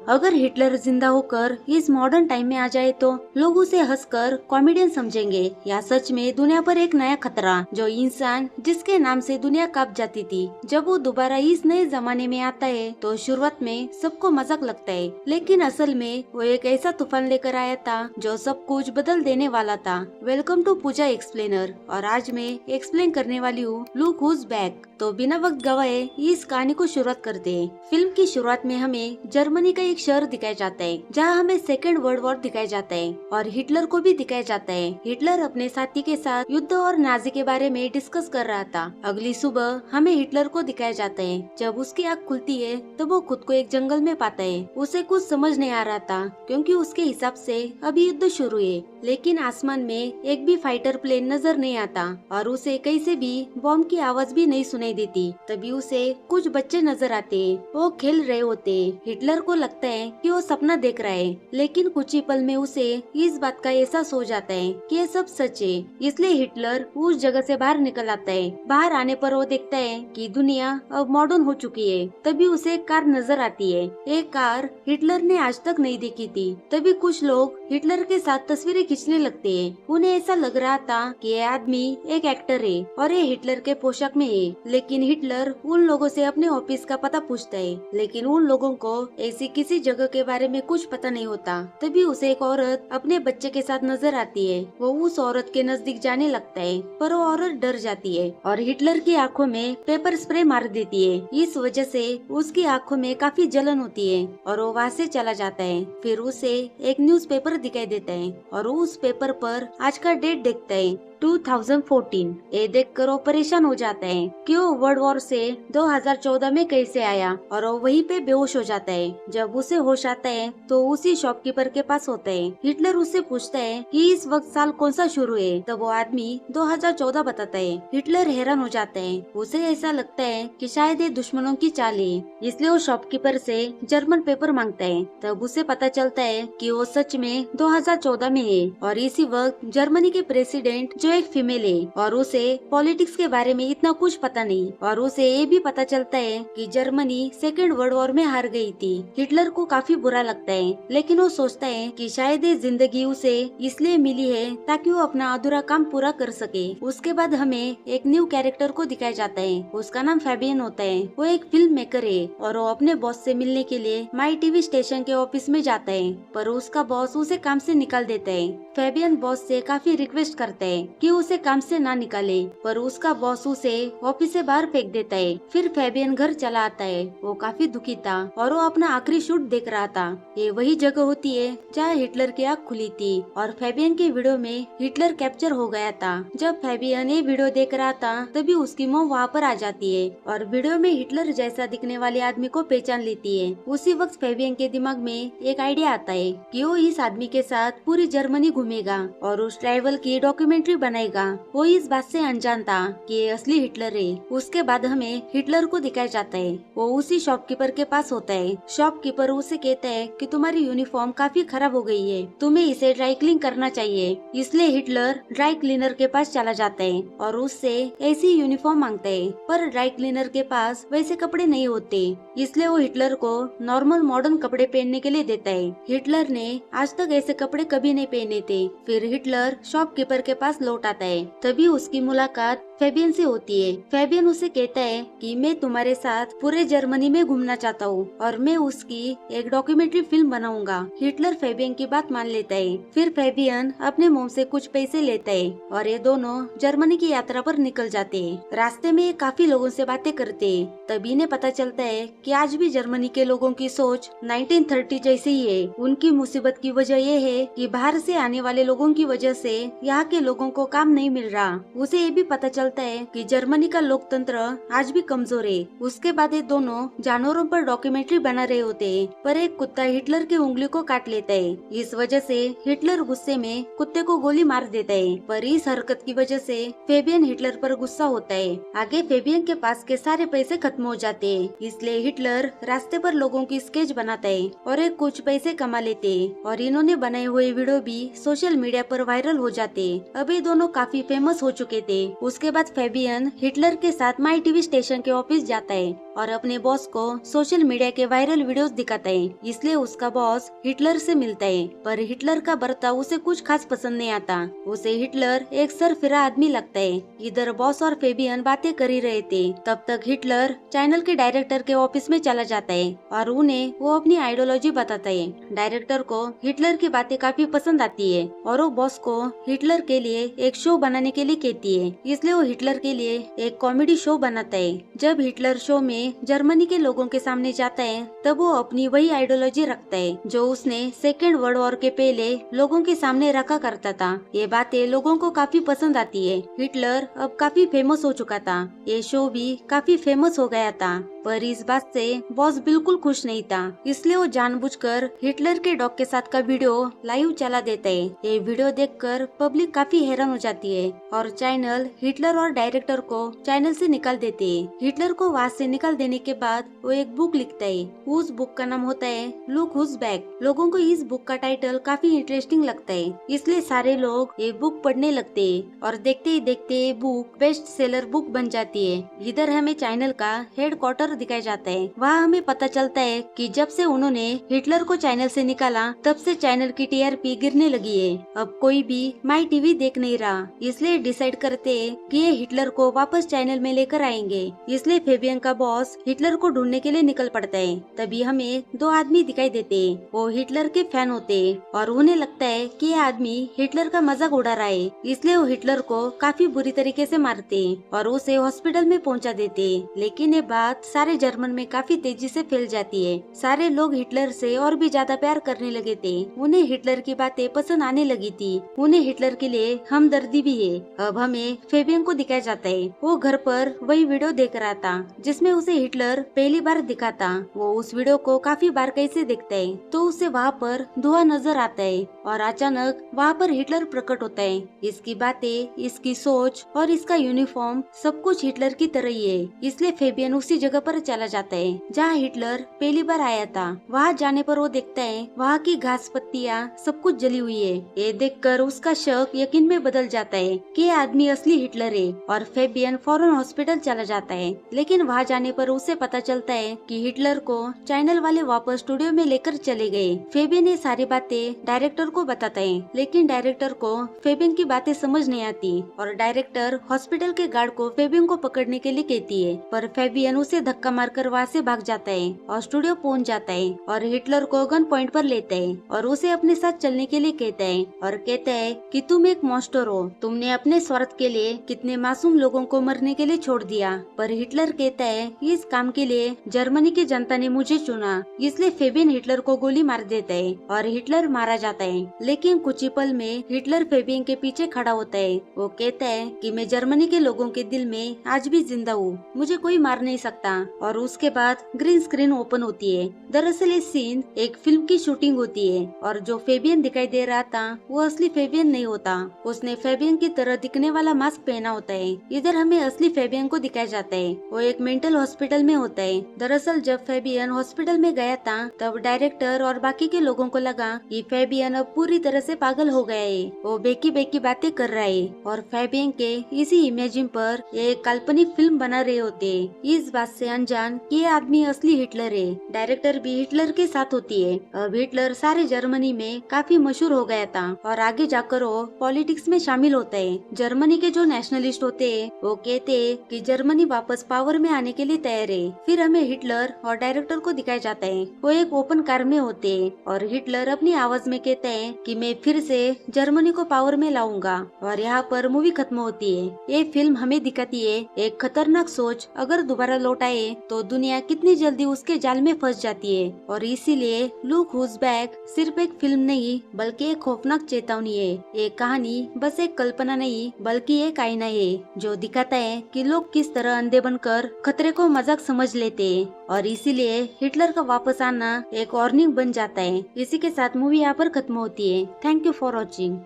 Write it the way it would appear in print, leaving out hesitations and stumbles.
अगर हिटलर जिंदा होकर इस मॉडर्न टाइम में आ जाए तो लोग उसे हंसकर कॉमेडियन समझेंगे या सच में दुनिया पर एक नया खतरा, जो इंसान जिसके नाम से दुनिया कांप जाती थी। जब वो दोबारा इस नए जमाने में आता है तो शुरुआत में सबको मजाक लगता है, लेकिन असल में वो एक ऐसा तूफान लेकर आया था जो सब कुछ बदल देने वाला था। वेलकम टू पूजा एक्सप्लेनर, और आज मैं एक्सप्लेन करने वाली हूँ लुक हुज बैक। तो बिना वक्त गवाए इस कहानी को शुरुआत करते हैं। फिल्म की शुरुआत में हमें जर्मनी का एक शहर दिखाया जाता है जहाँ हमें सेकेंड वर्ल्ड वॉर दिखाया जाता है और हिटलर को भी दिखाया जाता है। हिटलर अपने साथी के साथ युद्ध और नाजी के बारे में डिस्कस कर रहा था। अगली सुबह हमें हिटलर को दिखाया जाता है। जब उसकी आँख खुलती है तो वो खुद को एक जंगल में पाता है। उसे कुछ समझ नहीं आ रहा था क्योंकि उसके हिसाब से अभी युद्ध शुरू है, लेकिन आसमान में एक भी फाइटर प्लेन नजर नहीं आता और उसे कहीं से भी बॉम्ब की आवाज भी नहीं सुनाई देती। तभी उसे कुछ बच्चे नजर आते हैं, वो खेल रहे होते हैं। हिटलर को लगता है कि वो सपना देख रहा है, लेकिन कुछ ही पल में उसे इस बात का एहसास हो जाता है कि ये सब सच है। इसलिए हिटलर उस जगह से बाहर निकल आता है। बाहर आने पर वो देखता है कि दुनिया अब मॉडर्न हो चुकी है। तभी उसे एक कार नजर आती है, एक कार हिटलर ने आज तक नहीं देखी थी। तभी कुछ लोग हिटलर के साथ तस्वीरें खींचने लगते हैं। उन्हें ऐसा लग रहा था कि ये आदमी एक एक्टर है और ये हिटलर के पोशाक में है। लेकिन हिटलर उन लोगों से अपने ऑफिस का पता पूछता है, लेकिन उन लोगों को ऐसी किसी जगह के बारे में कुछ पता नहीं होता। तभी उसे एक औरत अपने बच्चे के साथ नजर आती है। वो उस औरत के नजदीक जाने लगता है, पर वो औरत डर जाती है और हिटलर की आंखों में पेपर स्प्रे मार देती है। इस वजह से उसकी आंखों में काफी जलन होती है और वो वहाँ से चला जाता है। फिर उसे एक न्यूज़पेपर दिखाई देता है और उस पेपर पर आज का डेट देखता है, 2014। ये देखकर वो परेशान हो जाता है कि वो वर्ल्ड वॉर से 2014 में कैसे आया, और वो वहीं पे बेहोश हो जाता है। जब उसे होश आता है तो उसी शॉपकीपर के पास होता है। हिटलर उससे पूछता है कि इस वक्त साल कौन सा शुरू है, तब वो आदमी 2014 बताता है। हिटलर हैरान हो जाता है। उसे ऐसा लगता है कि शायद ये दुश्मनों की चाल है, इसलिए वो शॉपकीपर से जर्मन पेपर मांगता है। तब उसे पता चलता है कि वो सच में 2014 में है और इसी वक्त जर्मनी के प्रेसिडेंट जो एक फीमेल है और उसे पॉलिटिक्स के बारे में इतना कुछ पता नहीं। और उसे ये भी पता चलता है कि जर्मनी सेकेंड वर्ल्ड वॉर में हार गई थी। हिटलर को काफी बुरा लगता है, लेकिन वो सोचता है कि शायद ये जिंदगी उसे इसलिए मिली है ताकि वो अपना अधूरा काम पूरा कर सके। उसके बाद हमें एक न्यू कैरेक्टर को दिखाया जाता है। उसका नाम फैबियन होता है। वो एक फिल्म मेकर है और वो अपने बॉस से मिलने के लिए माई टीवी स्टेशन के ऑफिस में जाता है, पर उसका बॉस उसे काम से निकाल देता है। फैबियन बॉस से काफी रिक्वेस्ट करता है कि उसे काम से ना निकाले, पर उसका बॉस उसे ऑफिस से बाहर फेंक देता है। फिर फैबियन घर चला आता है। वो काफी दुखी था और वो अपना आखिरी शूट देख रहा था। ये वही जगह होती है जहाँ हिटलर की आँख खुली थी और फैबियन की वीडियो में हिटलर कैप्चर हो गया था। जब फैबियन ये वीडियो देख रहा था तभी उसकी माँ वहाँ पर आ जाती है और वीडियो में हिटलर जैसा दिखने वाले आदमी को पहचान लेती है। उसी वक्त फैबियन के दिमाग में एक आइडिया आता है कि वो इस आदमी के साथ पूरी जर्मनी घूमेगा और उस ट्रैवल की डॉक्यूमेंट्री बनाएगा। वो इस बात से अनजान था कि ये असली हिटलर है। उसके बाद हमें हिटलर को दिखाया जाता है। वो उसी शॉपकीपर के पास होता है। शॉपकीपर उसे कहता है कि तुम्हारी यूनिफॉर्म काफी खराब हो गई है, तुम्हें इसे ड्राई क्लीन करना चाहिए। इसलिए हिटलर ड्राई क्लीनर के पास चला जाता है और उससे ऐसी यूनिफॉर्म मांगता है, पर ड्राई क्लीनर के पास वैसे कपड़े नहीं होते, इसलिए वो हिटलर को नॉर्मल मॉडर्न कपड़े पहनने के लिए देता है। हिटलर ने आज तक ऐसे कपड़े कभी नहीं पहने थे। फिर हिटलर शॉपकीपर के पास लौट आता है। तभी उसकी मुलाकात फैबियन से होती है। फैबियन उसे कहता है कि मैं तुम्हारे साथ पूरे जर्मनी में घूमना चाहता हूँ और मैं उसकी एक डॉक्यूमेंट्री फिल्म बनाऊंगा। हिटलर फैबियन की बात मान लेता है। फिर फैबियन अपने मोम से कुछ पैसे लेता है और ये दोनों जर्मनी की यात्रा पर निकल जाते हैं। रास्ते में काफी लोगों से बातें करते हैं। तभी इन्हें पता चलता है कि आज भी जर्मनी के लोगों की सोच 1930 जैसी ही है। उनकी मुसीबत की वजह ये है कि बाहर से आने वाले लोगों की वजह से यहाँ के लोगों को काम नहीं मिल रहा। उसे ये भी पता चलता है कि जर्मनी का लोकतंत्र आज भी कमजोर है। उसके बाद ये दोनों जानवरों पर डॉक्यूमेंट्री बना रहे होते हैं, पर एक कुत्ता हिटलर की उंगली को काट लेता है। इस वजह से हिटलर गुस्से में कुत्ते को गोली मार देता है, पर इस हरकत की वजह से फैबियन हिटलर पर गुस्सा होता है। आगे फैबियन के पास के सारे पैसे खत्म हो जाते हैं, इसलिए हिटलर रास्ते पर लोगों की स्केच बनाता है और एक कुछ पैसे कमा लेते हैं और इन्होंने बनाए हुए वीडियो भी सोशल मीडिया पर वायरल हो जाते। अब ये दोनों काफी फेमस हो चुके थे। उसके बाद फैबियन हिटलर के साथ माई टीवी स्टेशन के ऑफिस जाता है और अपने बॉस को सोशल मीडिया के वायरल वीडियोस दिखाता है। इसलिए उसका बॉस हिटलर से मिलता है, पर हिटलर का बर्ताव उसे कुछ खास पसंद नहीं आता। उसे हिटलर एक सरफिरा आदमी लगता है। इधर बॉस और फेबियन बातें कर ही रहे थे, तब तक हिटलर चैनल के डायरेक्टर के ऑफिस में चला जाता है और उन्हें वो अपनी आइडियोलॉजी बताता है। डायरेक्टर को हिटलर की बातें काफी पसंद आती है और वो बॉस को हिटलर के लिए एक शो बनाने के लिए कहती है। इसलिए वो हिटलर के लिए एक कॉमेडी शो बनाता है। जब हिटलर शो में जर्मनी के लोगों के सामने जाता है, तब वो अपनी वही आइडियोलॉजी रखता है जो उसने सेकेंड वर्ल्ड वॉर के पहले लोगों के सामने रखा करता था। ये बातें लोगों को काफी पसंद आती है। हिटलर अब काफी फेमस हो चुका था, ये शो भी काफी फेमस हो गया था, पर इस बात से बॉस बिल्कुल खुश नहीं था। इसलिए वो जानबूझकर हिटलर के डॉग के साथ का वीडियो लाइव चला देता है। ये वीडियो देखकर पब्लिक काफी हैरान हो जाती है और चैनल हिटलर और डायरेक्टर को चैनल से निकाल देते हैं। हिटलर को वहाँ से निकाल देने के बाद वो एक बुक लिखता है। उस बुक का नाम होता है लुक हुज बैक। लोगों को इस बुक का टाइटल काफी इंटरेस्टिंग लगता है, इसलिए सारे लोग ये बुक पढ़ने लगते हैं और देखते ही देखते ये बुक बेस्ट सेलर बुक बन जाती है। इधर हमें चैनल का हेडक्वार्टर दिखाया जाता है। वहाँ हमें पता चलता है कि जब से उन्होंने हिटलर को चैनल से निकाला, तब से चैनल की टीआरपी गिरने लगी है। अब कोई भी माई टीवी देख नहीं रहा, इसलिए डिसाइड करते हैं कि ये हिटलर को वापस चैनल में लेकर आएंगे। इसलिए फेबियन का बॉस हिटलर को ढूंढने के लिए निकल पड़ता है। तभी हमें दो आदमी दिखाई देते हैं। वो हिटलर के फैन होते हैं और उन्हें लगता है कि ये आदमी हिटलर का मजाक उड़ा रहा है, इसलिए वो हिटलर को काफी बुरी तरीके से मारते हैं और उसे हॉस्पिटल में पहुंचा देते हैं। लेकिन ये बात सारे जर्मन में काफी तेजी से फैल जाती है। सारे लोग हिटलर से और भी ज्यादा प्यार करने लगे थे। उन्हें हिटलर की बातें पसंद आने लगी थी। उन्हें हिटलर के लिए हमदर्दी भी है। अब हमें फेबियन को दिखाया जाता है। वो घर पर वही वीडियो देख रहा था जिसमें उसे हिटलर पहली बार दिखा था। वो उस वीडियो को काफी बार कैसे देखता है, तो उसे वहाँ पर धुआं नजर आता है और अचानक वहाँ पर हिटलर प्रकट होता है। इसकी बातें, इसकी सोच और इसका यूनिफॉर्म सब कुछ हिटलर की तरह ही है। इसलिए फेबियन उसी जगह पर चला जाता है जहाँ हिटलर पहली बार आया था। वहाँ जाने पर वो देखता है वहाँ की घास पत्तियाँ सब कुछ जली हुई है। ये देखकर उसका शक यकीन में बदल जाता है कि ये आदमी असली हिटलर है और फेबियन फौरन हॉस्पिटल चला जाता है। लेकिन वहाँ जाने पर उसे पता चलता है कि हिटलर को चैनल वाले वापस स्टूडियो में लेकर चले गए। फेबियन ये सारी बातें डायरेक्टर को बताता है, लेकिन डायरेक्टर को फेबियन की बातें समझ नहीं आती और डायरेक्टर हॉस्पिटल के गार्ड को फेबियन को पकड़ने के लिए कहती है, पर फेबियन उसे धक्का मारकर वहाँ से भाग जाता है और स्टूडियो पहुंच जाता है और हिटलर को गन पॉइंट पर लेता है और उसे अपने साथ चलने के लिए कहता है और कहता है कि तुम एक मॉन्स्टर हो, तुमने अपने स्वार्थ के लिए कितने मासूम लोगों को मरने के लिए छोड़ दिया। पर हिटलर कहता है इस काम के लिए जर्मनी की जनता ने मुझे चुना, इसलिए फेबियन हिटलर को गोली मार देता है और हिटलर मारा जाता है। लेकिन कुछ ही पल में हिटलर फेबियन के पीछे खड़ा होता है। वो कहता है कि मैं जर्मनी के लोगों के दिल में आज भी जिंदा हूँ, मुझे कोई मार नहीं सकता। और उसके बाद ग्रीन स्क्रीन ओपन होती है। दरअसल ये सीन एक फिल्म की शूटिंग होती है और जो फेबियन दिखाई दे रहा था वो असली फेबियन नहीं होता। उसने फेबियन की तरह दिखने वाला मास्क पहना होता है। इधर हमें असली फेबियन को दिखाया जाता है। वो एक मेंटल हॉस्पिटल में होता है। दरअसल जब फेबियन हॉस्पिटल में गया था, तब डायरेक्टर और बाकी के लोगों को लगा कि फेबियन अब पूरी तरह से पागल हो गया है। वो बेकी बेकी बातें कर रहा है और फेबियन के इसी इमेजिन पर एक काल्पनिक फिल्म बना रहे होते हैं। इस बात से अनजान कि ये आदमी असली हिटलर है। डायरेक्टर भी हिटलर के साथ होती है। अब हिटलर सारे जर्मनी में काफी मशहूर हो गया था और आगे जाकर वो पॉलिटिक्स में शामिल होता है। जर्मनी के जो नेशनलिस्ट होते हैं वो कहते हैं कि जर्मनी वापस पावर में आने के लिए तैयार है। फिर हमें हिटलर और डायरेक्टर को दिखाया जाता है। वो एक ओपन कार में होते हैं और हिटलर अपनी आवाज में कहता है कि मैं फिर से जर्मनी को पावर में लाऊंगा और यहाँ पर मूवी खत्म होती है। ये फिल्म हमें दिखाती है एक खतरनाक सोच अगर दोबारा लौट आए तो दुनिया कितनी जल्दी उसके जाल में फंस जाती है। और इसीलिए लुक हुज बैक सिर्फ एक फिल्म नहीं बल्कि एक खौफनाक चेतावनी है। ये कहानी बस एक कल्पना नहीं बल्कि एक आईना है जो दिखाता है कि लोग किस तरह अंधे बनकर खतरे को मजाक समझ लेते हैं और इसीलिए हिटलर का वापस आना एक वार्निंग बन जाता है। इसी के साथ मूवी यहाँ पर खत्म होती है। Thank you for watching.